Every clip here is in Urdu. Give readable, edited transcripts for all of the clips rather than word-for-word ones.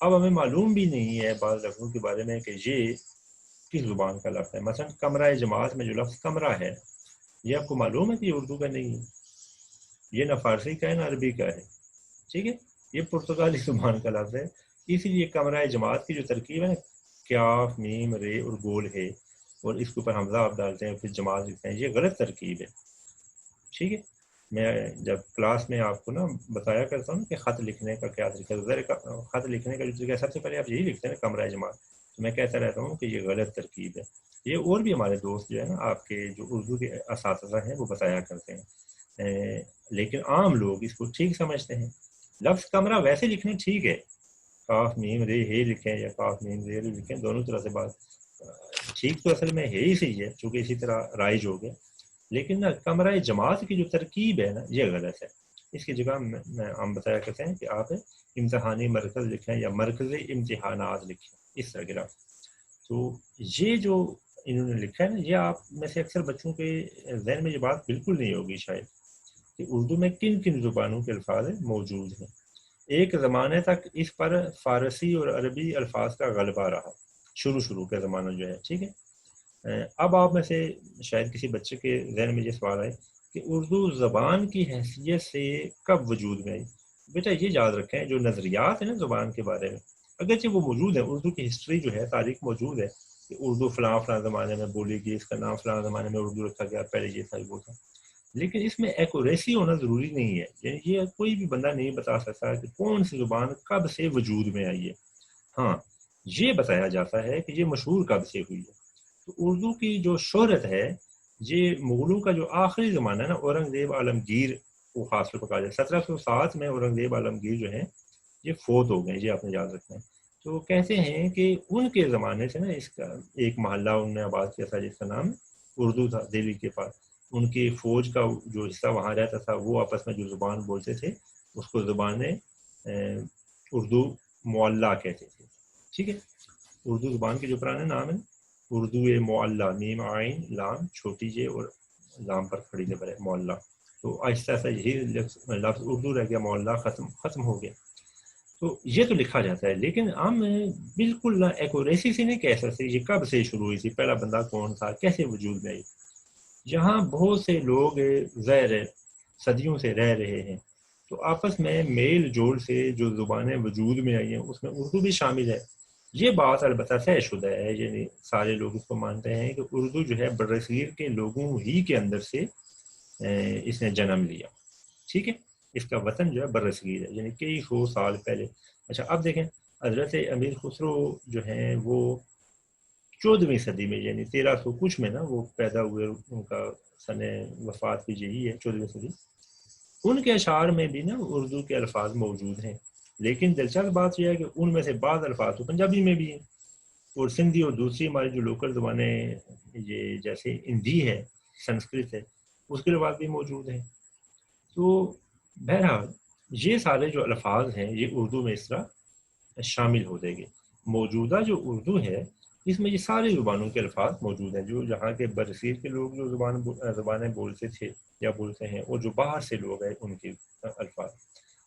اب ہمیں معلوم بھی نہیں ہے بعض لفظوں کے بارے میں کہ یہ کس زبان کا لفظ ہے. مثلا کمرہ جماعت میں جو لفظ کمرہ ہے یہ آپ کو معلوم ہے کہ یہ اردو کا نہیں ہے, یہ نہ فارسی کا ہے نہ عربی کا ہے, ٹھیک ہے, یہ پرتگالی زبان کا لفظ ہے. اسی لیے کمرہ جماعت کی جو ترکیب ہے نا, کاف میم رے اور گول ہے, اور اس کے اوپر حمزہ آپ ڈالتے ہیں پھر جماعت لکھتے ہیں, یہ غلط ترکیب ہے, ٹھیک ہے. میں جب کلاس میں آپ کو نا بتایا کرتا ہوں کہ خط لکھنے کا کیا طریقہ ہے, خط لکھنے کا جو طریقہ ہے سب سے پہلے آپ یہی لکھتے ہیں نا کمرہ جماعت, تو میں کہتا رہتا ہوں کہ یہ غلط ترکیب ہے. یہ اور بھی ہمارے دوست جو ہے نا آپ کے جو اردو کے اساتذہ ہیں وہ بتایا کرتے ہیں, لیکن عام لوگ اس کو ٹھیک سمجھتے ہیں. لفظ کمرہ ویسے لکھنا ٹھیک ہے, کاف میم رے ہے لکھیں یا کاف میم رے لکھیں, دونوں طرح سے بات ٹھیک تو اصل میں ہے ہی صحیح ہے چونکہ اسی طرح رائج ہو گیا, لیکن نا کمرہ جماعت کی جو ترکیب ہے نا یہ غلط ہے. اس کی جگہ ہم بتایا کرتے ہیں کہ آپ امتحانی مرکز لکھیں یا مرکز امتحانات لکھیں, اس طرح کے لفظ. تو یہ جو انہوں نے لکھا ہے نا, یہ آپ میں سے اکثر بچوں کے ذہن میں یہ بات بالکل نہیں ہوگی شاید کہ اردو میں کن کن زبانوں کے الفاظ موجود ہیں. ایک زمانے تک اس پر فارسی اور عربی الفاظ کا غلبہ رہا, شروع کا زمانہ جو ہے, ٹھیک ہے. اب آپ میں سے شاید کسی بچے کے ذہن میں یہ سوال ہے کہ اردو زبان کی حیثیت سے کب وجود میں آئی. بیٹا یہ یاد رکھیں جو نظریات ہیں نا زبان کے بارے میں اگرچہ وہ موجود ہیں, اردو کی ہسٹری جو ہے تاریخ موجود ہے کہ اردو فلاں زمانے میں بولی گئی, اس کا نام فلاں زمانے میں اردو رکھا گیا, پہلے یہ تھا وہ تھا, لیکن اس میں ایکوریسی ہونا ضروری نہیں ہے. یعنی یہ کوئی بھی بندہ نہیں بتا سکتا کہ کون سی زبان کب سے وجود میں آئی ہے. ہاں یہ بتایا جاتا ہے کہ یہ مشہور کب سے ہوئی ہے. تو اردو کی جو شہرت ہے یہ مغلوں کا جو آخری زمانہ ہے نا, اورنگزیب عالمگیر کو خاص طور پر کہا جائے. 1707 میں اورنگزیب عالمگیر جو ہیں یہ فوت ہو گئے, یہ آپ نے یاد رکھنا ہے. تو کہتے ہیں کہ ان کے زمانے سے نا اس کا ایک محلہ انہوں نے آباد کیا تھا جس کا نام اردو تھا, دہلی کے پاس. ان کی فوج کا جو حصہ وہاں رہتا تھا وہ آپس میں جو زبان بولتے تھے اس کو زبان اردو معلیٰ کہتے تھے, ٹھیک ہے. اردو زبان کے جو پرانے نام ہیں اردو معلیٰ, میم عین لام چھوٹی جے اور لام پر کھڑی زبر ہے معلیٰ. تو آہستہ آہستہ یہی لفظ اردو رہ گیا, معلیٰ ختم ہو گیا. تو یہ تو لکھا جاتا ہے, لیکن ہم بالکل نہ ایکوریسی سے نہیں کہہ سکتے یہ کب سے شروع ہوئی تھی, پہلا بندہ کون تھا, کیسے وجود میں آئی. یہاں بہت سے لوگ ظاہر صدیوں سے رہ رہے ہیں, تو آپس میں میل جول سے جو زبانیں وجود میں آئی ہیں اس میں اردو بھی شامل ہے. یہ بات البتہ طے شدہ ہے, یعنی سارے لوگ اس کو مانتے ہیں کہ اردو جو ہے برصغیر کے لوگوں ہی کے اندر سے اس نے جنم لیا, ٹھیک ہے. اس کا وطن جو ہے برصغیر ہے, یعنی کئی سو سال پہلے. اچھا اب دیکھیں حضرت امیر خسرو جو ہیں وہ 14ویں صدی میں یعنی 1300 کچھ میں نا وہ پیدا ہوئے, ان کا سن وفات بھی یہی ہے 14ویں صدی. ان کے اشعار میں بھی نا اردو کے الفاظ موجود ہیں, لیکن دلچسپ بات یہ ہے کہ ان میں سے بعض الفاظ تو پنجابی میں بھی ہیں, اور سندھی اور دوسری ہماری جو لوکل زبانیں یہ جیسے ہندی ہے, سنسکرت ہے, اس کے الفاظ بھی موجود ہیں. تو بہرحال یہ سارے جو الفاظ ہیں یہ اردو میں اس طرح شامل ہو جائیں گے. موجودہ جو اردو ہے اس میں یہ ساری زبانوں کے الفاظ موجود ہیں, جو یہاں کے برصغیر کے لوگ جو زبانیں بولتے تھے یا بولتے ہیں, اور جو باہر سے لوگ ہیں ان کے الفاظ.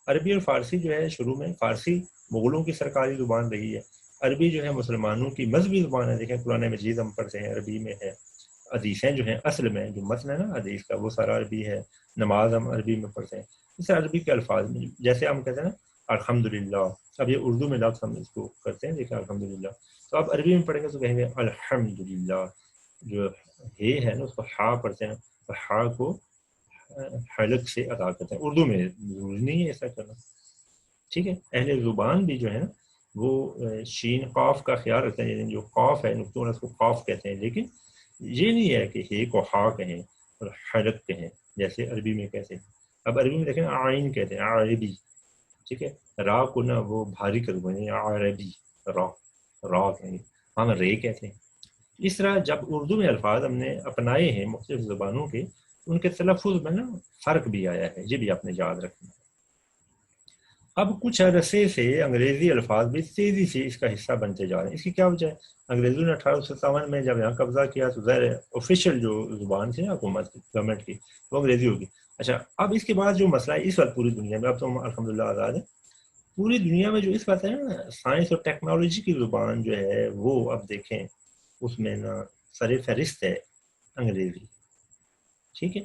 عربی اور فارسی جو ہے شروع میں فارسی مغلوں کی سرکاری زبان رہی ہے, عربی جو ہے مسلمانوں کی مذہبی زبان ہے. دیکھیں قرآن مجید ہم پڑھتے ہیں عربی میں ہے, حدیثیں جو ہیں اصل میں جو متن ہے نا حدیث کا وہ سارا عربی ہے, نماز ہم عربی میں پڑھتے ہیں. اس عربی کے الفاظ میں جیسے ہم کہتے ہیں نا الحمدللہ, اب یہ اردو میں لفظ ہم اس کو کرتے ہیں, دیکھیں الحمدللہ, تو آپ عربی میں پڑھیں گے تو کہیں گے الحمدللہ, جو ہے نا اس کو ہا پڑھتے ہیں, تو ہا کو حلق سے ادا کرتے ہیں. اردو میں ضروری نہیں ہے ایسا کرنا, ٹھیک ہے. اہل زبان بھی جو ہے نا وہ شین قاف کا خیال رکھتے ہیں, یعنی جو قاف ہے نقطوں اس کو قاف کہتے ہیں, لیکن یہ نہیں ہے کہ ہے کو ہا کہیں اور حلق کہیں جیسے عربی میں کہتے ہیں. اب عربی میں دیکھیں آئین کہتے ہیں عربی, ٹھیک ہے. را کو نہ وہ بھاری کر دیں عربی, را کہیں, ہم رے کہتے ہیں. اس طرح جب اردو میں الفاظ ہم نے اپنائے ہیں مختلف زبانوں کے, ان کے تلفظ میں نا فرق بھی آیا ہے, یہ بھی آپ نے یاد رکھنا ہے. اب کچھ عرصے سے انگریزی الفاظ بھی تیزی سے اس کا حصہ بنتے جا رہے ہیں. اس کی کیا وجہ ہے؟ انگریزوں نے 1857 میں جب یہاں قبضہ کیا تو ظاہر آفیشیل جو زبان تھی نا حکومت کی, گورنمنٹ کی, وہ انگریزی ہوگی. اچھا اب اس کے بعد جو مسئلہ ہے اس وقت پوری دنیا میں, اب تو ہم الحمدللہ آزاد ہیں, پوری دنیا میں جو اس بات ہے نا سائنس اور ٹیکنالوجی کی زبان جو ہے وہ اب دیکھیں اس میں نا سر فہرست ہے انگریزی، ٹھیک ہے.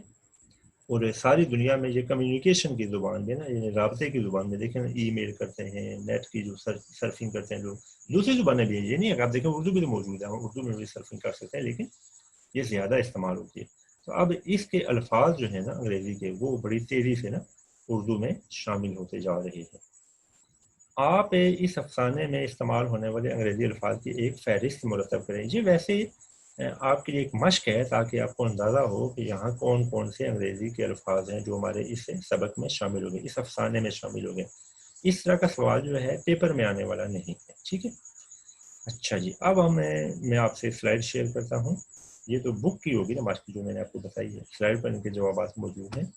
اور ساری دنیا میں یہ کمیونیکیشن کی زبان ہے نا، یہ رابطے کی زبان میں دیکھیں نا، ای میل کرتے ہیں، نیٹ کی جو سرفنگ کرتے ہیں لوگ، دوسری زبانیں بھی ہیں، یہ نہیں ہے کہ آپ دیکھیں اردو بھی تو موجود ہے، ہم اردو میں بھی سرفنگ کر سکتے ہیں لیکن یہ زیادہ استعمال ہوتی ہے. تو اب اس کے الفاظ جو ہیں نا انگریزی کے وہ بڑی تیزی سے نا اردو میں شامل ہوتے جا رہے ہیں. آپ اس افسانے میں استعمال ہونے والے انگریزی الفاظ کی ایک فہرست مرتب کریں. جی ویسے آپ کے لیے ایک مشق ہے تاکہ آپ کو اندازہ ہو کہ یہاں کون کون سے انگریزی کے الفاظ ہیں جو ہمارے اس سبق میں شامل ہو گئے، اس افسانے میں شامل ہو گئے. اس طرح کا سوال جو ہے پیپر میں آنے والا نہیں ہے، ٹھیک ہے. اچھا جی، اب میں آپ سے سلائڈ شیئر کرتا ہوں. یہ تو بک کی ہوگی نا ماسٹر جو میں نے آپ کو بتائی ہے، سلائڈ پر ان کے جوابات موجود ہیں.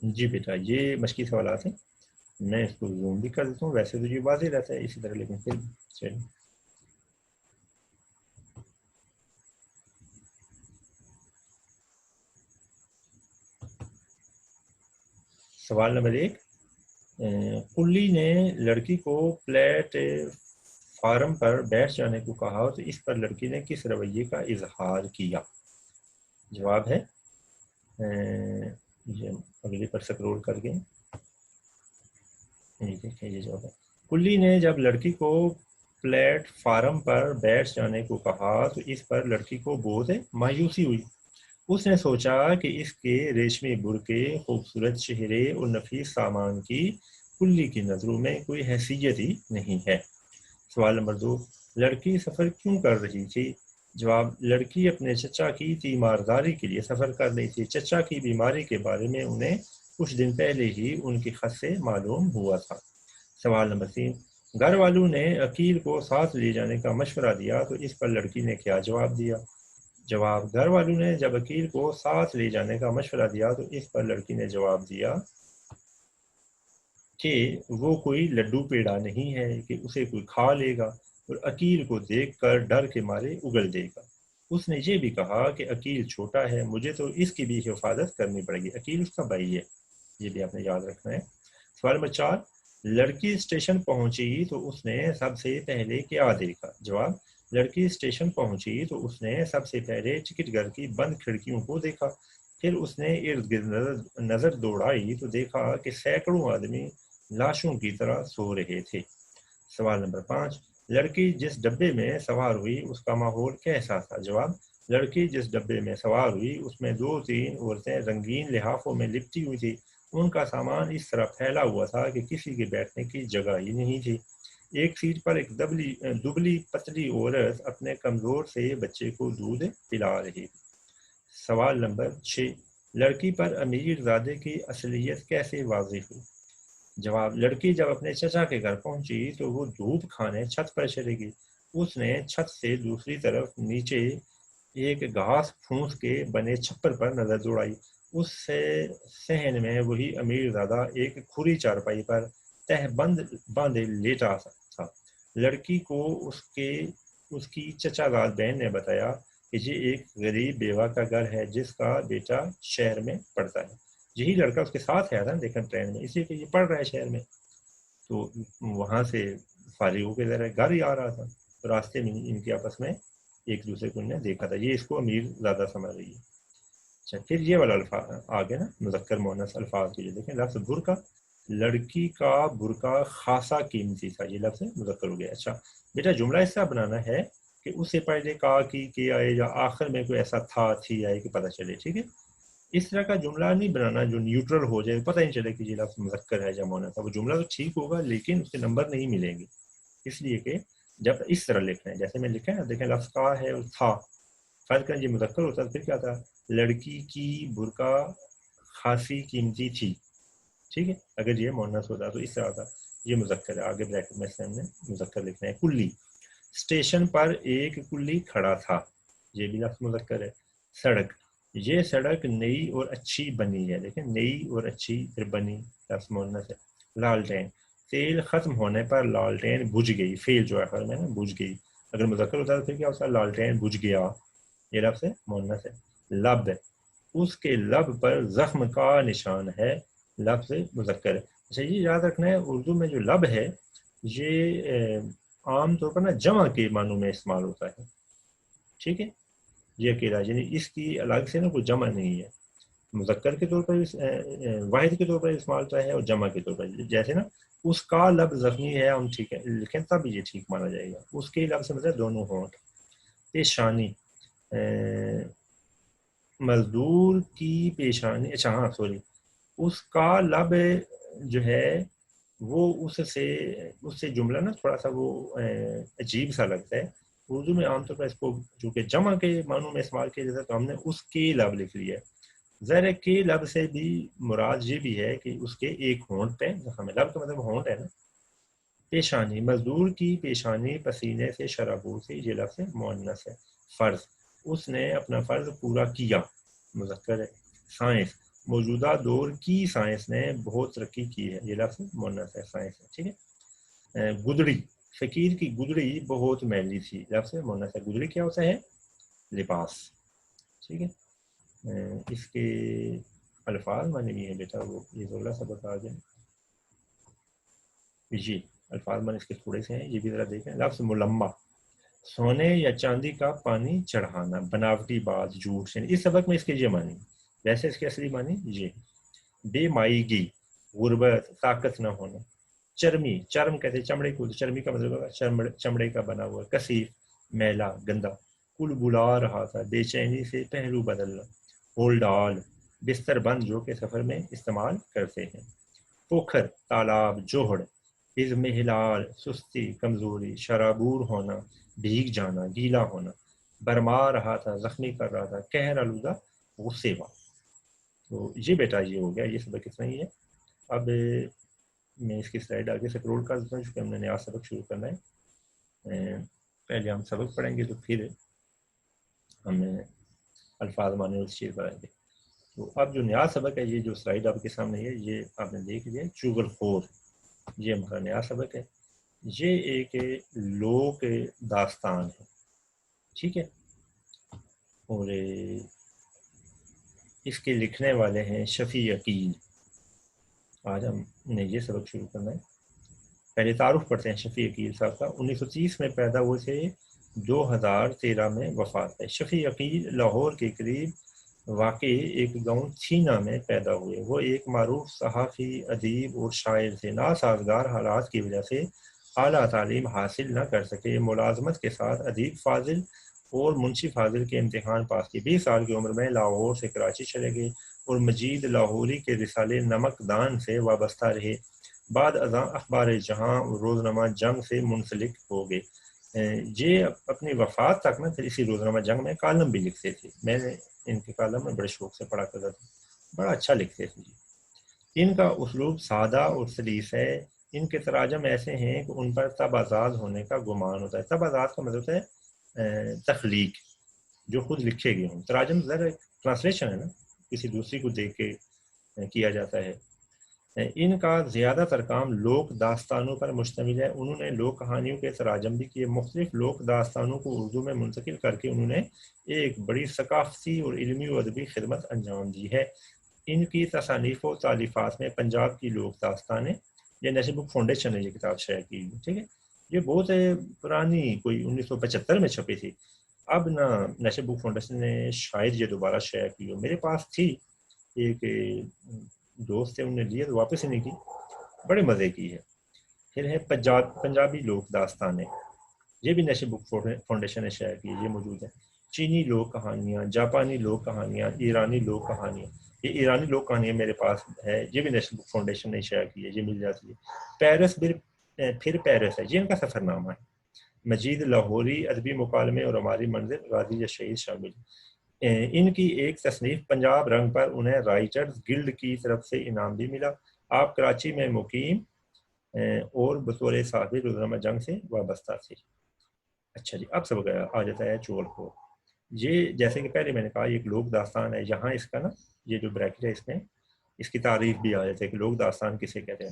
جی بیٹا یہ مشقی سوالات ہیں، میں اس کو زوم بھی کر دیتا ہوں، ویسے تو یہ واضح رہتا ہے اسی طرح لیکن پھر چلیے. سوال نمبر 1، کلی نے لڑکی کو پلیٹ فارم پر بیٹھ جانے کو کہا تو اس پر لڑکی نے کس رویے کا اظہار کیا؟ جواب ہے یہ اگلی پر سکرول کر کے دیکھیں یہ جواب ہے. کلی نے جب لڑکی کو پلیٹ فارم پر بیٹھ جانے کو کہا تو اس پر لڑکی کو بہت مایوسی ہوئی. اس نے سوچا کہ اس کے ریشمی برقعے، خوبصورت چہرے اور نفیس سامان کی کلی کی نظروں میں کوئی حیثیت ہی نہیں ہے. سوال نمبر 2، لڑکی سفر کیوں کر رہی تھی؟ جواب، لڑکی اپنے چچا کی تیمارداری کے لیے سفر کر رہی تھی. چچا کی بیماری کے بارے میں انہیں کچھ دن پہلے ہی ان کی خط سے معلوم ہوا تھا. سوال نمبر 3، گھر والوں نے عقیل کو ساتھ لے جانے کا مشورہ دیا تو اس پر لڑکی نے کیا جواب دیا؟ جواب، گھر والوں نے جب عقیل کو ساتھ لے جانے کا مشورہ دیا تو اس پر لڑکی نے جواب دیا کہ وہ کوئی لڈو پیڑا نہیں ہے کہ اسے کوئی کھا لے گا اور عقیل کو دیکھ کر ڈر کے مارے اگل دے گا. اس نے یہ بھی کہا کہ عقیل چھوٹا ہے، مجھے تو اس کی بھی حفاظت کرنی پڑے گی. عقیل اس کا بھائی ہے، یہ بھی آپ نے یاد رکھنا ہے. سوال نمبر 4، لڑکی اسٹیشن پہنچی تو اس نے سب سے پہلے کیا دیکھا؟ جواب، لڑکی اسٹیشن پہنچی تو اس نے سب سے پہلے ٹکٹ گھر کی بند کھڑکیوں کو دیکھا. پھر اس نے ارد گرد نظر دوڑائی تو دیکھا کہ سینکڑوں آدمی لاشوں کی طرح سو رہے تھے. سوال نمبر 5، لڑکی جس ڈبے میں سوار ہوئی اس کا ماحول کیسا تھا؟ جواب، لڑکی جس ڈبے میں سوار ہوئی اس میں 2-3 عورتیں رنگین لحافوں میں لپٹی ہوئی تھی. ان کا سامان اس طرح پھیلا ہوا تھا کہ کسی کے بیٹھنے کی جگہ ہی نہیں تھی. ایک سیٹ پر ایک دبلی پتلی عورت اپنے کمزور سے بچے کو دودھ پلا رہی. سوال نمبر 6، لڑکی پر امیر زادے کی اصلیت کیسے واضح ہوئی؟ جواب، لڑکی جب اپنے چچا کے گھر پہنچی تو وہ دھوپ کھانے چھت پر چلے گئی. اس نے چھت سے دوسری طرف نیچے ایک گھاس پھوس کے بنے چھپر پر نظر دوڑائی. اس سے صحن میں وہی امیر زادہ ایک کھری چارپائی پر تہ بند باندھے لیٹا تھا. لڑکی کو اس کی چچا زاد بہن نے بتایا کہ یہ ایک غریب بیوہ کا گھر ہے جس کا بیٹا شہر میں پڑھتا ہے. یہی لڑکا اس کے ساتھ آیا تھا دیکھیں ٹرین میں، اسی لیے یہ پڑھ رہا ہے شہر میں. تو وہاں سے فارغ ہو کے ذرا گھر ہی آ رہا تھا تو راستے میں ان کے آپس میں ایک دوسرے کو انہیں دیکھا تھا. یہ اس کو امیر زیادہ سمجھ رہی ہے. اچھا پھر یہ والا الفاظ آگے نا مذکر مؤنث الفاظ کے لیے دیکھیں. لفظ برقع، لڑکی کا برقع خاصا قیمتی تھا، یہ لفظ مذکر ہو گیا. اچھا بیٹا جملہ اس طرح بنانا ہے کہ اس سے پہلے کا کی آئے یا آخر میں کوئی ایسا تھا تھی آئے کہ پتہ چلے، ٹھیک ہے. اس طرح کا جملہ نہیں بنانا جو نیوٹرل ہو جائے، پتہ نہیں چلے کہ یہ لفظ مذکر ہے یا مؤنث ہے. وہ جملہ تو ٹھیک ہوگا لیکن اس کے نمبر نہیں ملیں گے، اس لیے کہ جب اس طرح لکھنا ہے جیسے میں لکھا ہے دیکھیں لفظ کا ہے اور تھا، فرض کریں یہ مذکر ہوتا پھر کیا تھا؟ لڑکی کی برقع خاصی قیمتی تھی، ٹھیک ہے. اگر یہ مؤنث ہوتا تو اس طرح ہوتا. یہ مذکر ہے، آگے بریکٹ میں سے ہم نے مذکر لکھنا ہے. کلی، اسٹیشن پر ایک کلی کھڑا تھا، یہ بھی لفظ مذکر ہے. سڑک، یہ سڑک نئی اور اچھی بنی ہے، دیکھیں نئی اور اچھی پھر بنی لفظ مؤنث ہے. لالٹین، فعل ختم ہونے پر لالٹین بجھ گئی، فعل جو ہے آخر میں نا بجھ گئی، اگر مذکر ہوتا ہے تو پھر کیا ہوتا ہے؟ لالٹین بجھ گیا، یہ لفظ مؤنث ہے۔ لب، اس کے لب پر زخم کا نشان ہے، لفظ مذکر ہے۔ اچھا یہ یاد رکھنا ہے اردو میں جو لب ہے یہ عام طور پر نا جمع کے معنوں میں استعمال ہوتا ہے، ٹھیک ہے، یہ اکیلا، یعنی اس کی الگ سے نا کوئی جمع نہیں ہے، مذکر کے طور پر واحد کے طور پر استعمال ہوتا ہے اور جمع کے طور پر، جیسے نا اس کا لب زخمی ہے ہم ٹھیک ہے لکھیں تب یہ ٹھیک مانا جائے گا، اس کے لب سے مطلب دونوں ہونٹ۔ پیشانی، مزدور کی پیشانی، اچھا ہاں سوری، اس کا لب جو ہے وہ اس سے جملہ نا تھوڑا سا وہ عجیب سا لگتا ہے، اردو میں عام طور پر اس کو چونکہ جمع کے معنوں میں استعمال کیا جاتا ہے تو ہم نے اس کے لب لکھ لیا ہے۔ ظاہر ہے کہ لب سے بھی مراد یہ بھی ہے کہ اس کے ایک ہونٹ پہ زخم ہے، لب کا مطلب ہونٹ ہے نا۔ پیشانی، مزدور کی پیشانی پسینے سے شرابور سے، یہ لفظ مؤنث ہے۔ فرض، اس نے اپنا فرض پورا کیا، مذکر ہے۔ سائنس، موجودہ دور کی سائنس نے بہت ترقی کی ہے، یہ لفظ مؤنث ہے، سائنس ہے، ٹھیک ہے۔ گدڑی، فقیر کی گدڑی بہت میلی تھی، لفظ مؤنث ہے۔ گدڑی کیا ہوتا ہے؟ لباس، ٹھیک ہے۔ اس کے الفاظ معنی بھی ہیں بیٹا، وہ یہ ذرا سا بتا دیں، جی الفاظ معنی اس کے تھوڑے سے ہیں، یہ بھی ذرا دیکھیں۔ لفظ ملمہ، سونے یا چاندی کا پانی چڑھانا، بناوٹی بات، جھوٹ، یعنی اس سبق میں اس کے یہ معنی، ویسے اس کے اصلی معنی یہ۔ بے مائیگی، غربت، طاقت نہ ہونا۔ چرمی، چرم کہتے ہیں چمڑے کو، چرمی کا مطلب ہوگا چمڑے کا بنا ہوا، کثیف، میلا، گندا۔ کل بلا رہا تھا، بے چینی سے پہلو بدلنا۔ ہول ڈال، بستر بند جو کہ سفر میں استعمال کرتے ہیں۔ پوکھر، تالاب، جوہڑ۔ ازمہلال، سستی، کمزوری۔ شرابور ہونا، بھیگ جانا، گیلا ہونا۔ برما رہا تھا، زخمی کر رہا تھا۔ قہر آلودہ، غصے والا۔ تو یہ بیٹا یہ ہو گیا، یہ سبق اتنا ہی ہے۔ اب میں اس کی سلائڈ آگے سے سکرول کر دیتا ہوں چونکہ ہم نے نیا سبق شروع کرنا ہے، پہلے ہم سبق پڑھیں گے تو پھر ہم الفاظ معنی اس چیز پڑھیں گے۔ تو اب جو نیا سبق ہے، یہ جو سلائڈ آپ کے سامنے ہے، یہ آپ نے دیکھ لیا، چغل خور، یہ ہمارا نیا سبق ہے۔ یہ ایک لوک داستان ہے، ٹھیک ہے، اور اس کے لکھنے والے ہیں شفیع عقیل۔ آج ہم نے یہ سبق شروع کرنا ہے۔ پہلے تعارف پڑھتے ہیں شفیع عقیل صاحب کا۔ 1930 میں پیدا ہوئے تھے، 2013 میں وفات ہے۔ شفیع عقیل لاہور کے قریب واقع ایک گاؤں چھینا میں پیدا ہوئے۔ وہ ایک معروف صحافی، ادیب اور شاعر تھے۔ ناسازگار حالات کی وجہ سے اعلیٰ تعلیم حاصل نہ کر سکے۔ ملازمت کے ساتھ ادیب فاضل اور منشی فاضل کے امتحان پاس کیے۔ 20 سال کی عمر میں لاہور سے کراچی چلے گئے اور مجید لاہوری کے رسالے نمک دان سے وابستہ رہے۔ بعد ازاں اخبار جہاں اور روزنامہ جنگ سے منسلک ہو گئے۔ یہ اپنی وفات تک نا پھر اسی روزنامہ جنگ میں کالم بھی لکھتے تھے، میں نے ان کے کالم میں بڑے شوق سے پڑھا کرتا تھا، بڑا اچھا لکھتے تھے جی۔ ان کا اسلوب سادہ اور سلیس ہے۔ ان کے تراجم ایسے ہیں کہ ان پر تبعزاز ہونے کا گمان ہوتا ہے۔ تبعزاز کا مطلب ہے تخلیق، جو خود لکھے گئے ہوں۔ تراجم ذرا ٹرانسلیشن ہے نا، کسی دوسری کو دیکھ کے کیا جاتا ہے۔ ان کا زیادہ تر کام لوک داستانوں پر مشتمل ہے۔ انہوں نے لوک کہانیوں کے تراجم بھی کیے۔ مختلف لوک داستانوں کو اردو میں منتقل کر کے انہوں نے ایک بڑی ثقافتی اور علمی و ادبی خدمت انجام دی ہے۔ ان کی تصانیف و تالیفات میں پنجاب کی لوک داستانیں، یہ نیشنل بک فاؤنڈیشن نے یہ کتاب شائع کی، ٹھیک ہے، یہ بہت پرانی، کوئی 1975 میں چھپی تھی، اب نہ نیشنل بک فاؤنڈیشن نے شاید یہ دوبارہ شائع کی ہو۔ میرے پاس تھی، ایک دوست ہے، انہوں نے لیے تو واپس ہی نہیں کی، بڑے مزے کی ہے۔ پھر ہے پنجابی لوک داستانیں، یہ بھی نیشنل بک فاؤنڈیشن نے شائع کی، یہ موجود ہے۔ چینی لوک کہانیاں، جاپانی لوک کہانیاں، ایرانی لوک کہانیاں، یہ ایرانی لوک کہانیاں میرے پاس ہے، یہ بھی نیشنل بک فاؤنڈیشن نے شائع کی ہے، یہ مل جاتی ہے۔ پیرس پھر پیرس ہے، یہ ان کا سفر نامہ ہے۔ مجید لاہوری، ادبی مکالمے اور ہماری منزل، غازی یا شہید شامل۔ ان کی ایک تصنیف پنجاب رنگ پر انہیں رائٹرز گلڈ کی طرف سے انعام بھی ملا۔ آپ کراچی میں مقیم اور بطور صحافی روزنامہ جنگ سے وابستہ تھے۔ اچھا جی، اب سب آ جاتا ہے چغل خور۔ یہ جیسے کہ پہلے میں نے کہا یہ ایک لوک داستان ہے، یہاں اس کا نا یہ جو بریکٹ ہے اس میں اس کی تعریف بھی آ جاتی ہے کہ لوک داستان کسے کہتے ہیں۔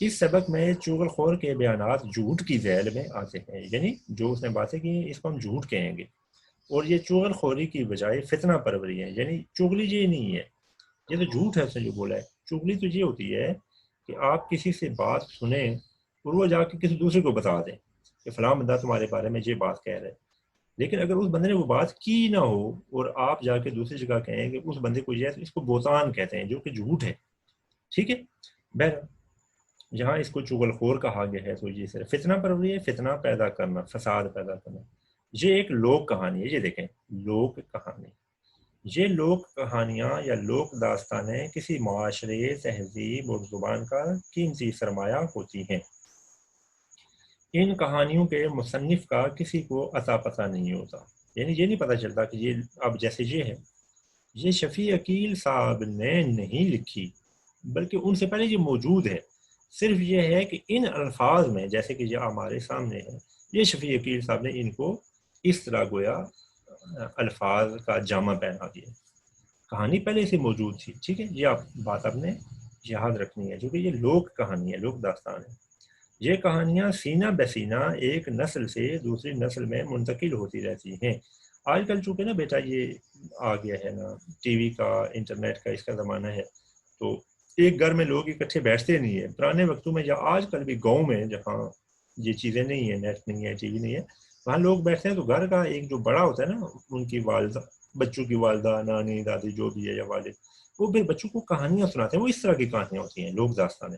اس سبق میں چغل خور کے بیانات جھوٹ کی ذیل میں آتے ہیں، یعنی جو اس نے باتیں کی اس کو ہم جھوٹ کہیں گے، اور یہ چغل خوری کی بجائے فتنہ پروری ہے، یعنی چغلی یہ نہیں ہے، یہ تو جھوٹ ہے اس نے جو بولا ہے۔ چغلی تو یہ ہوتی ہے کہ آپ کسی سے بات سنیں اور وہ جا کے کسی دوسرے کو بتا دیں کہ فلاں بندہ تمہارے بارے میں یہ بات کہہ رہا ہے، لیکن اگر اس بندے نے وہ بات کی نہ ہو اور آپ جا کے دوسری جگہ کہیں کہ اس بندے کو یہ ہے، تو اس کو بہتان کہتے ہیں، جو کہ جھوٹ ہے، ٹھیک ہے۔ بہرحال جہاں اس کو چغل خور کہا گیا ہے تو یہ صرف فتنہ پروری ہے، فتنہ پیدا کرنا، فساد پیدا کرنا۔ یہ ایک لوک کہانی ہے، یہ دیکھیں، لوک کہانی، یہ لوک کہانیاں یا لوک داستانیں کسی معاشرے، تہذیب اور زبان کا قیمتی سرمایہ ہوتی ہیں۔ ان کہانیوں کے مصنف کا کسی کو عطا پتہ نہیں ہوتا، یعنی یہ نہیں پتہ چلتا کہ یہ اب جیسے یہ ہے، یہ شفیع عقیل صاحب نے نہیں لکھی، بلکہ ان سے پہلے یہ موجود ہے۔ صرف یہ ہے کہ ان الفاظ میں، جیسے کہ یہ ہمارے سامنے ہے، یہ شفیع عقیل صاحب نے ان کو اس طرح گویا الفاظ کا جامع پہنا دیا۔ کہانی پہلے سے موجود تھی، ٹھیک ہے، یہ بات آپ نے یاد رکھنی ہے، جو کہ یہ لوک کہانی ہے، لوک داستان ہے۔ یہ کہانیاں سینہ بہ سینہ ایک نسل سے دوسری نسل میں منتقل ہوتی رہتی ہیں۔ آج کل چونکہ نا بیٹا یہ آ گیا ہے نا، ٹی وی کا، انٹرنیٹ کا، اس کا زمانہ ہے، تو ایک گھر میں لوگ اکٹھے بیٹھتے نہیں ہیں۔ پرانے وقتوں میں یا آج کل بھی گاؤں میں جہاں یہ چیزیں نہیں ہیں، نیٹ نہیں ہے، ٹی وی نہیں ہے، وہاں لوگ بیٹھتے ہیں تو گھر کا ایک جو بڑا ہوتا ہے نا، ان کی والدہ، بچوں کی والدہ، نانی، دادی، جو بھی ہے، یا والد، وہ پھر بچوں کو کہانیاں سناتے ہیں۔ وہ اس طرح کی کہانیاں ہوتی ہیں، لوک داستانیں۔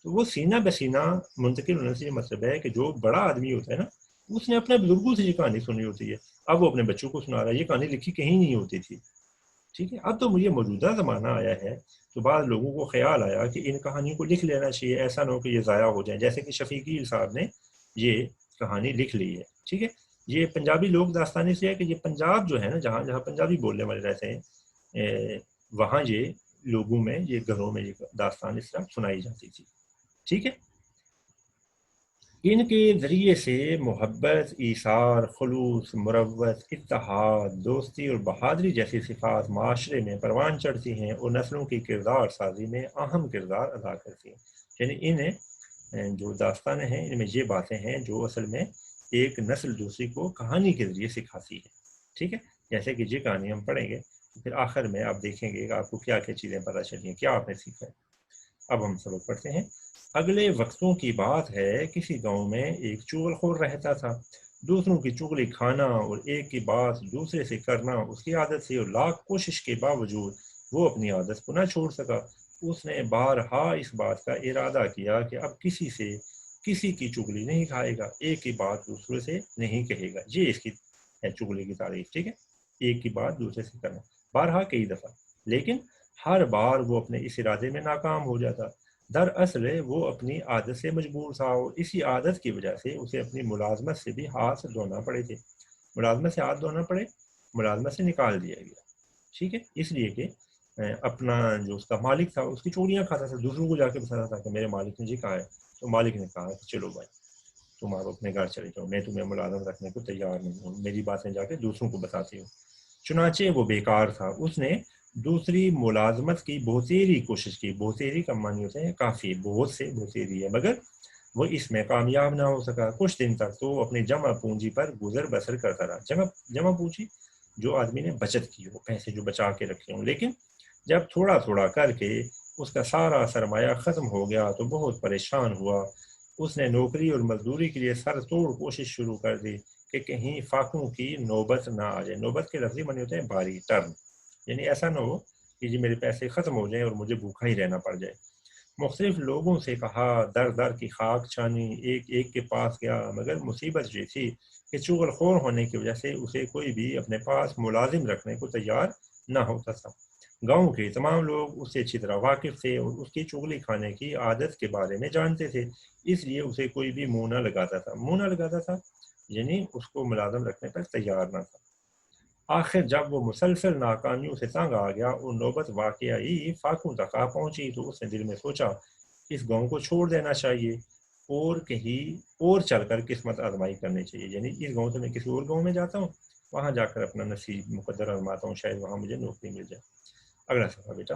تو وہ سینہ بہ سینہ منتقل ہونے سے یہ مطلب ہے کہ جو بڑا آدمی ہوتا ہے نا، اس نے اپنے بزرگوں سے یہ کہانی سنی ہوتی ہے، اب وہ اپنے بچوں کو سنا رہا ہے۔ یہ کہانی لکھی کہیں نہیں ہوتی تھی، ٹھیک ہے۔ اب تو مجھے موجودہ زمانہ آیا ہے تو بعض لوگوں کو خیال آیا کہ ان کہانیوں کو لکھ لینا چاہیے، ایسا نہ ہو کہ یہ ضائع ہو جائیں، جیسے کہ شفیقی صاحب نے یہ کہانی لکھ لی ہے، ٹھیک ہے۔ یہ پنجابی لوک داستانی سے ہے کہ یہ پنجاب جو ہے نا، جہاں جہاں پنجابی بولنے والے رہتے ہیں، وہاں یہ لوگوں میں، یہ گھروں میں یہ داستان اس طرح سنائی جاتی تھی، ٹھیک ہے۔ ان کے ذریعے سے محبت، ایثار، خلوص، مروت، اتحاد، دوستی اور بہادری جیسی صفات معاشرے میں پروان چڑھتی ہیں اور نسلوں کی کردار سازی میں اہم کردار ادا کرتی ہیں۔ یعنی ان جو داستانیں ہیں، ان میں یہ باتیں ہیں جو اصل میں ایک نسل دوسری کو کہانی کے ذریعے سکھاتی ہے، ٹھیک ہے۔ جیسے کہ یہ کہانی ہم پڑھیں گے، پھر آخر میں آپ دیکھیں گے کہ آپ کو کیا کیا چیزیں پتہ چلی ہیں، کیا آپ نے سیکھا ہے۔ اب ہم سبق پڑھتے ہیں۔ اگلے وقتوں کی بات ہے، کسی گاؤں میں ایک چغل خور رہتا تھا۔ دوسروں کی چغلی کھانا اور ایک کی بات دوسرے سے کرنا اس کی عادت تھی، اور لاکھ کوشش کے باوجود وہ اپنی عادت کو نہ چھوڑ سکا۔ اس نے بارہا اس بات کا ارادہ کیا کہ اب کسی کی چغلی نہیں کھائے گا، ایک کی بات دوسرے سے نہیں کہے گا۔ یہ اس کی ہے چغلی کی تعریف، ٹھیک ہے، ایک کی بات دوسرے سے کرنا، بارہا کئی دفعہ، لیکن ہر بار وہ اپنے اس ارادے میں ناکام ہو جاتا۔ دراصل وہ اپنی عادت سے مجبور تھا، اور اسی عادت کی وجہ سے اسے اپنی ملازمت سے بھی ہاتھ دھونا پڑے تھے۔ ملازمت سے ہاتھ دھونا پڑے، ملازمت سے نکال دیا گیا، ٹھیک ہے، اس لیے کہ اپنا جو اس کا مالک تھا اس کی چوریاں کھاتا تھا، دوسروں کو جا کے بتاتا تھا کہ میرے مالک نے یہ کہا ہے، تو مالک نے کہا کہ چلو بھائی تم آپ اپنے گھر چلے جاؤ، میں تمہیں ملازم رکھنے کو تیار نہیں ہوں، میری باتیں جا کے دوسروں کو بتاتی ہوں۔ چنانچہ وہ بیکار تھا، اس نے دوسری ملازمت کی بہتیری کوشش کی۔ بہتیری کا معنی ہوتے ہیں کافی، بہت سے بہتیری ہے، مگر وہ اس میں کامیاب نہ ہو سکا۔ کچھ دن تک تو اپنی جمع پونجی پر گزر بسر کرتا رہا۔ جمع پونجی جو آدمی نے بچت کی ہو، پیسے جو بچا کے رکھے ہوں، لیکن جب تھوڑا تھوڑا کر کے اس کا سارا سرمایہ ختم ہو گیا تو بہت پریشان ہوا۔ اس نے نوکری اور مزدوری کے لیے سر توڑ کوشش شروع کر دی کہ کہیں فاقوں کی نوبت نہ آ جائے۔ نوبت کے لفظی معنی ہوتے ہیں باری، ٹرن، یعنی ایسا نہ ہو کہ جی میرے پیسے ختم ہو جائیں اور مجھے بھوکا ہی رہنا پڑ جائے۔ مختلف لوگوں سے کہا، در در کی خاک چھانی، ایک ایک کے پاس گیا، مگر مصیبت یہ تھی کہ چغل خور ہونے کی وجہ سے اسے کوئی بھی اپنے پاس ملازم رکھنے کو تیار نہ ہوتا تھا۔ گاؤں کے تمام لوگ اس سے اچھی طرح واقف تھے اور اس کی چغلی کھانے کی عادت کے بارے میں جانتے تھے، اس لیے اسے کوئی بھی منہ نہ لگاتا تھا۔ منہ نہ لگاتا تھا یعنی اس کو ملازم رکھنے پر تیار نہ تھا۔ آخر جب وہ مسلسل ناکامیوں سے تنگ آ گیا اور نوبت واقعی فاقوں تک آ پہنچی، تو اس نے دل میں سوچا اس گاؤں کو چھوڑ دینا چاہیے اور کہیں اور چل کر قسمت آزمائی کرنی چاہیے، یعنی اس گاؤں سے میں کسی اور گاؤں میں جاتا ہوں، وہاں جا کر اپنا نصیب مقدر آزماتا ہوں، شاید وہاں مجھے نوکری مل جائے۔ اگلا صفحہ بیٹا۔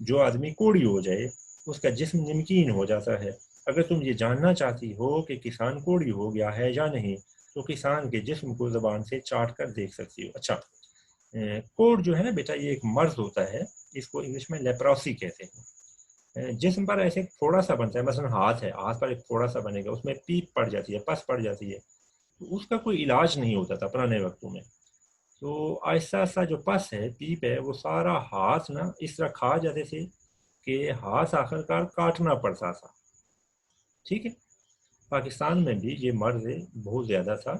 جو آدمی کوڑی ہو جائے اس کا جسم نمکین ہو جاتا ہے۔ اگر تم یہ جاننا چاہتی ہو کہ کسان کوڑی ہو گیا ہے یا نہیں تو کسان کے جسم کو زبان سے چاٹ کر دیکھ سکتی ہو۔ اچھا، کوڑ جو ہے نا بیٹا، یہ ایک مرض ہوتا ہے، اس کو انگلش میں لیپروسی کہتے ہیں۔ جسم پر ایسے تھوڑا سا بنتا ہے، مثلا ہاتھ پر ایک تھوڑا سا بنے گا، اس میں پیپ پڑ جاتی ہے، پس پڑ جاتی ہے، تو اس کا کوئی علاج نہیں ہوتا تھا پرانے وقتوں میں۔ تو آہستہ آہستہ جو پس ہے، پیپ ہے، وہ سارا ہاتھ نا اس طرح کھا جاتے تھے کہ ہاتھ آخر کار کاٹنا پڑتا تھا۔ ٹھیک ہے، پاکستان میں بھی یہ مرض بہت زیادہ تھا۔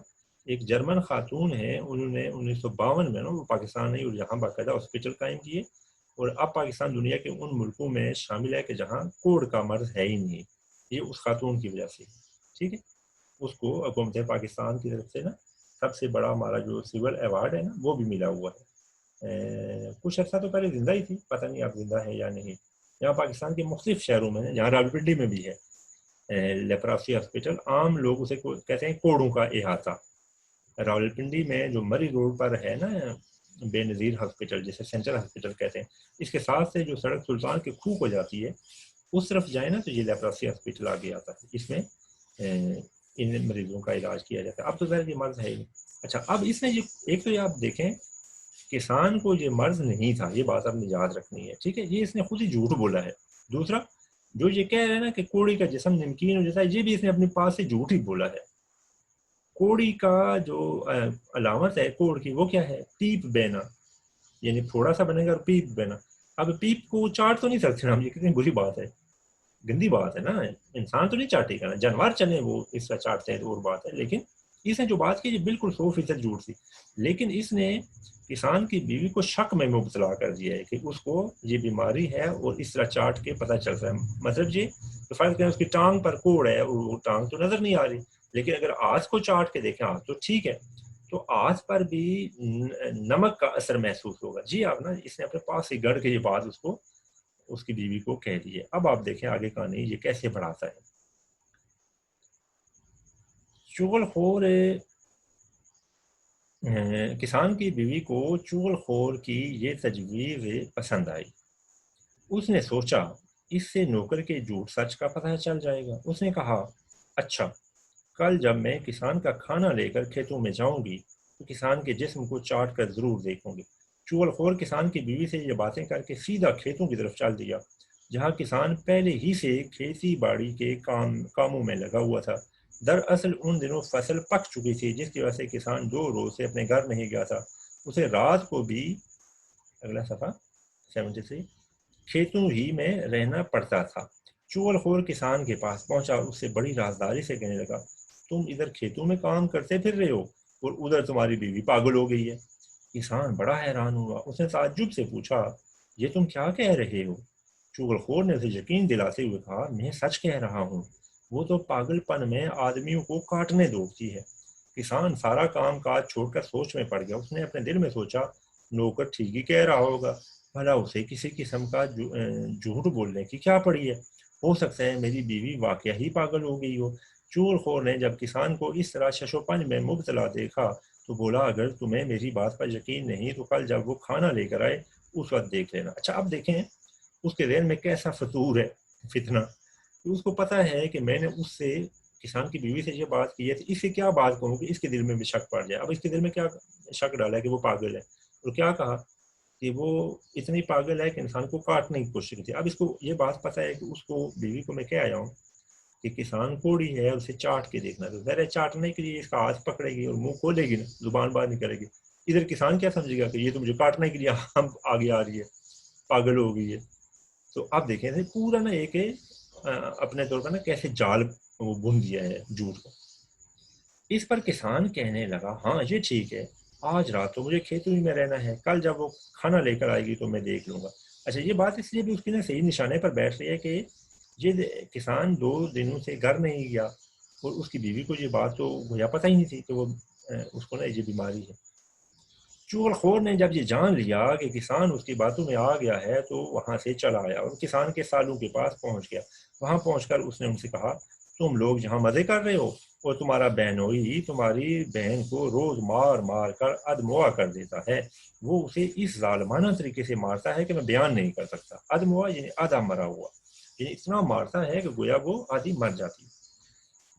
ایک جرمن خاتون ہے، انہوں نے 1952 میں نا وہ پاکستان نہیں اور یہاں باقاعدہ ہاسپٹل قائم کیے، اور اب پاکستان دنیا کے ان ملکوں میں شامل ہے کہ جہاں کوڑ کا مرض ہے ہی نہیں۔ یہ اس خاتون کی وجہ سے۔ ٹھیک ہے، اس کو حکومت پاکستان کی طرف سے نا سب سے بڑا ہمارا جو سول ایوارڈ ہے نا وہ بھی ملا ہوا ہے۔ کچھ عرصہ تو پہلے زندہ ہی تھی، پتہ نہیں اب زندہ ہے یا نہیں۔ یہاں پاکستان کے مختلف شہروں میں، جہاں راولپنڈی میں بھی ہے لیپراسی ہاسپٹل، عام لوگ اسے کہتے ہیں کوڑوں کا احاطہ۔ راولپنڈی میں جو مری روڈ پر ہے نا بے نظیر ہاسپٹل، جسے سینٹرل ہاسپٹل کہتے ہیں، اس کے ساتھ سے جو سڑک سلطان کے کھو کو جاتی ہے اس طرف جائیں نا تو یہ لیپراسی ہاسپٹل آگے آتا ہے، اس میں ان مریضوں کا علاج کیا جاتا ہے۔ اب تو ظاہر یہ مرض ہے ہی نہیں۔ اچھا، اب اس نے یہ ایک تو یہ آپ دیکھیں کسان کو یہ مرض نہیں تھا، یہ بات آپ نے یاد رکھنی ہے۔ ٹھیک ہے، یہ اس نے خود ہی جھوٹ بولا ہے۔ دوسرا، جو یہ کہہ رہے ہیں نا کہ کوڑی کا جسم نمکین ہو جاتا ہے، یہ بھی اس نے اپنے پاس سے جھوٹ ہی بولا ہے۔ کوڑی کا جو علامت ہے کوڑ کی، وہ کیا ہے؟ پیپ بینا، یعنی تھوڑا سا بنے گا اور پیپ بینا۔ اب پیپ کو چاٹ تو نہیں سکتے ہم، یہ کتنی بری بات ہے، گندی بات ہے نا۔ انسان تو نہیں چاٹے گا نا، جانور چلے وہ اس کا چاٹتے ہیں تو اور بات ہے، لیکن اس نے جو بات کی یہ بالکل 100% جھوٹ تھی۔ لیکن اس نے کسان کی بیوی کو شک میں مبتلا کر دیا ہے کہ اس کو یہ بیماری ہے، اور اس طرح چاٹ کے پتہ چل رہا ہے۔ مطلب یہ تو فرض کریں اس کی ٹانگ پر کوڑ ہے اور وہ ٹانگ تو نظر نہیں آ رہی، لیکن اگر آج کو چاٹ کے دیکھیں ہاتھ تو ٹھیک ہے، تو آج پر بھی نمک کا اثر محسوس ہوگا۔ جی آپ نا، اس نے اپنے پاس ہی گڑھ کے یہ بات اس کی بیوی کو کہہ دی ہے۔ اب آپ دیکھیں آگے کہانی یہ کیسے بڑھاتا ہے۔ چغل خور کسان کی بیوی کو چغل خور کی یہ تجویز پسند آئی۔ اس نے سوچا اس سے نوکر کے جھوٹ سچ کا پتہ چل جائے گا۔ اس نے کہا، اچھا، کل جب میں کسان کا کھانا لے کر کھیتوں میں جاؤں گی تو کسان کے جسم کو چاٹ کر ضرور دیکھوں گی۔ چغل خور کسان کی بیوی سے یہ باتیں کر کے سیدھا کھیتوں کی طرف چل دیا، جہاں کسان پہلے ہی سے کھیتی باڑی کے کاموں میں لگا ہوا تھا۔ دراصل ان دنوں فصل پک چکی تھی، جس کی وجہ سے کسان 2 روز سے اپنے گھر نہیں گیا تھا۔ اسے رات کو بھی، اگلا صفحہ 73، کھیتوں ہی میں رہنا پڑتا تھا۔ چغل خور کسان کے پاس پہنچا اور اس سے بڑی رازداری سے کہنے لگا، تم ادھر کھیتوں میں کام کرتے پھر رہے ہو اور ادھر تمہاری بیوی پاگل ہو گئی ہے۔ کسان بڑا حیران ہوا، اس نے تعجب سے پوچھا، یہ تم کیا کہہ رہے ہو؟ چغل خور نے اسے یقین دلاتے ہوئے کہا، میں سچ کہہ رہا ہوں، وہ تو پاگل پن میں آدمیوں کو کاٹنے دوڑتی ہے۔ کسان سارا کام کاج چھوڑ کر سوچ میں پڑ گیا۔ اس نے اپنے دل میں سوچا، نوکر ٹھیک ہی کہہ رہا ہوگا، بھلا اسے کسی قسم کا جھوٹ بولنے کی کیا پڑی ہے؟ ہو سکتا ہے میری بیوی واقعہ ہی پاگل ہو گئی ہو۔ چغل خور نے جب کسان کو اس طرح شش و پنج میں مبتلا دیکھا تو بولا، اگر تمہیں میری بات پر یقین نہیں تو کل جب وہ کھانا لے کر آئے اس وقت دیکھ لینا۔ اچھا، اب دیکھیں اس کے ذہن میں کیسا فطور ہے، فتنہ۔ اس کو پتا ہے کہ میں نے اس سے کسان کی بیوی سے یہ بات کی ہے، اس سے کیا بات کروں کہ اس کے دل میں بھی شک پڑ جائے۔ اب اس کے دل میں کیا شک ڈالا ہے کہ وہ پاگل ہے، اور کیا کہا کہ وہ اتنی پاگل ہے کہ انسان کو کاٹنے کی کوشش کی تھی۔ اب اس کو یہ بات پتا ہے کہ اس کو بیوی کو میں کہہ آیا ہوں کہ کسان کوڑی ہے، اسے چاٹ کے دیکھنا۔ تو ظاہر چاٹنے کے لیے اس کا ہاتھ پکڑے گی اور منہ کھولے گی نا، زبان باہر نہیں کرے گی۔ ادھر کسان کیا سمجھے گا کہ یہ تو مجھے کاٹنے کے لیے ہم آگے آ رہی ہے، پاگل ہو گئی ہے۔ تو آپ دیکھیں پورا نا ایک اپنے طور پر نا کیسے جال وہ بن دیا ہے جھوٹ کو۔ اس پر کسان کہنے لگا، ہاں یہ ٹھیک ہے، آج رات تو مجھے کھیتوں ہی میں رہنا ہے، کل جب وہ کھانا لے کر آئے گی تو میں دیکھ لوں گا۔ اچھا، یہ بات اس لیے بھی اس کی نا صحیح نشانے پر بیٹھ رہی ہے کہ یہ کسان 2 دنوں سے گھر نہیں گیا، اور اس کی بیوی کو یہ بات تو گویا پتہ ہی نہیں تھی کہ وہ اس کو نا یہ بیماری ہے۔ چغل خور نے جب یہ جان لیا کہ کسان اس کی باتوں میں آ گیا ہے تو وہاں سے چلا آیا اور کسان کے سالوں کے پاس پہنچ گیا۔ وہاں پہنچ کر اس نے ان سے کہا، تم لوگ یہاں مزے کر رہے ہو؟ اور تمہارا بہنوئی تمہاری بہن کو روز مار مار کر ادموا کر دیتا ہے، وہ اسے اس ظالمانہ طریقے سے مارتا ہے کہ میں بیان نہیں کر سکتا۔ ادموا یعنی آدھا مرا ہوا، یعنی اتنا مارتا ہے کہ گویا وہ آدھی مر جاتی۔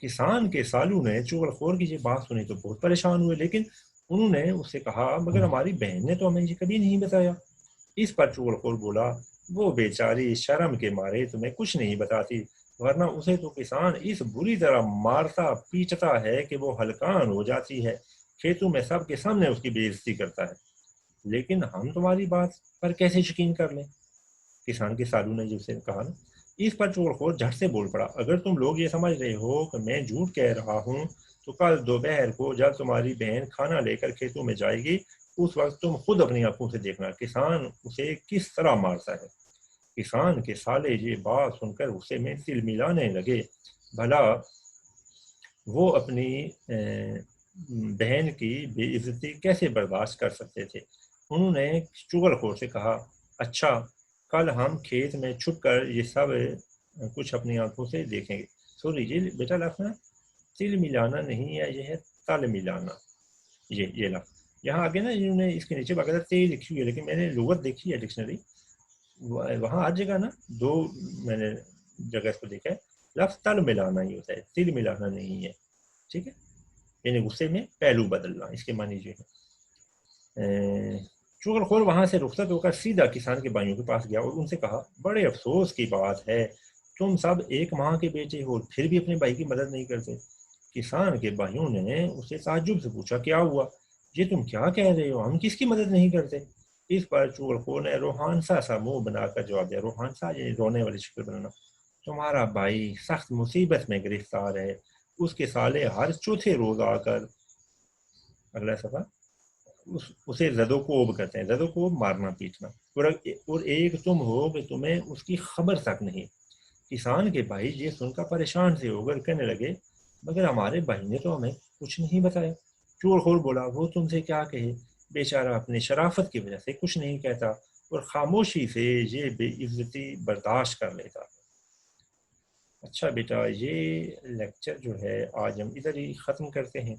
کسان کے سالو نے چغل خور کی یہ بات سنی تو بہت پریشان ہوئے، لیکن انہوں نے اس سے کہا مگر ہماری بہن نے تو ہمیں یہ کبھی نہیں بتایا۔ اس پر چغل خور بولا وہ بیچاری شرم کے مارے تمہیں کچھ نہیں بتاتی، ورنہ اسے تو کسان اس بری طرح مارتا پیٹتا ہے کہ وہ ہلکان ہو جاتی ہے، کھیتوں میں سب کے سامنے اس کی بے عزتی کرتا ہے۔ لیکن ہم تمہاری بات پر کیسے یقین کر لیں؟ کسان کے سالو نے جس سے کہا نا۔ اس پر چغل خور جھٹ سے بول پڑا اگر تم لوگ یہ سمجھ رہے ہو کہ میں جھوٹ کہہ رہا ہوں تو کل دوپہر کو جب تمہاری بہن کھانا لے کر کھیتوں میں جائے گی اس وقت تم خود اپنی آنکھوں سے دیکھنا کسان اسے کس طرح مارتا ہے۔ کسان کے سالے یہ بات سن کر غصے میں تل ملانے لگے، بھلا وہ اپنی بہن کی بے عزتی کیسے برداشت کر سکتے تھے۔ انہوں نے چغل خور سے کہا اچھا کل ہم کھیت میں چھپ کر یہ سب کچھ اپنی آنکھوں سے دیکھیں گے۔ سوری یہ بیٹا لفظ نا تل ملانا نہیں ہے، یہ ہے تل ملانا، یہ لفظ یہاں آگے نا انہوں نے اس کے نیچے باقاعدہ تے لکھی ہوئی ہے، لیکن میں نے لغت دیکھی ہے ڈکشنری، وہاں ہر جگہ نا دو میں نے جگہ اس کو دیکھا ہے، لفظ تل ملانا ہی ہوتا ہے، تل ملانا نہیں ہے، ٹھیک ہے، یعنی غصے میں پہلو بدلنا، اس کے معنی یہ ہے۔ چغل خور وہاں سے رخصت ہو کر سیدھا کسان کے بھائیوں کے پاس گیا اور ان سے کہا بڑے افسوس کی بات ہے تم سب ایک ماں کے بیٹے ہو پھر بھی اپنے بھائی کی مدد نہیں کرتے۔ کسان کے بھائیوں نے اسے تعجب سے پوچھا کیا ہوا، یہ تم کیا کہہ رہے ہو، ہم کس کی مدد نہیں کرتے؟ اس پر چغل خور نے روحانسا سا منہ بنا کر جواب دیا، روحانسا یعنی رونے والی شکل بنانا، تمہارا بھائی سخت مصیبت میں گرفتار ہے، اس کے سالے ہر چوتھے روز آ کر اگلا صفحہ اسے زد و کوب کرتے ہیں، زد و کوب مارنا پیٹنا، اور ایک تم ہو کہ تمہیں اس کی خبر تک نہیں۔ کسان کے بھائی یہ سن کر پریشان سے ہو کر کہنے لگے مگر ہمارے بھائی نے تو ہمیں کچھ نہیں بتایا۔ چغل خور بولا وہ تم سے کیا کہے، بیچارہ اپنی شرافت کی وجہ سے کچھ نہیں کہتا اور خاموشی سے یہ بے عزتی برداشت کر لیتا۔ اچھا بیٹا یہ لیکچر جو ہے آج ہم ادھر ہی ختم کرتے ہیں،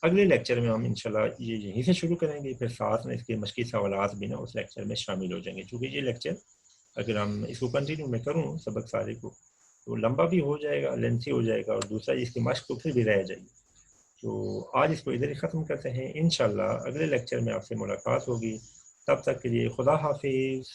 اگلے لیکچر میں ہم انشاءاللہ یہ یہیں سے شروع کریں گے، پھر ساتھ میں اس کے مشقی سوالات بھی نا اس لیکچر میں شامل ہو جائیں گے، چونکہ یہ لیکچر اگر ہم اس کو کنٹینیو میں کروں سبق سارے کو تو لمبا بھی ہو جائے گا، لینتھی ہو جائے گا، اور دوسرا اس کی مشق تو پھر بھی رہ جائے گی۔ تو آج اس کو ادھر ہی ختم کرتے ہیں، انشاءاللہ اگلے لیکچر میں آپ سے ملاقات ہوگی، تب تک کے لیے خدا حافظ۔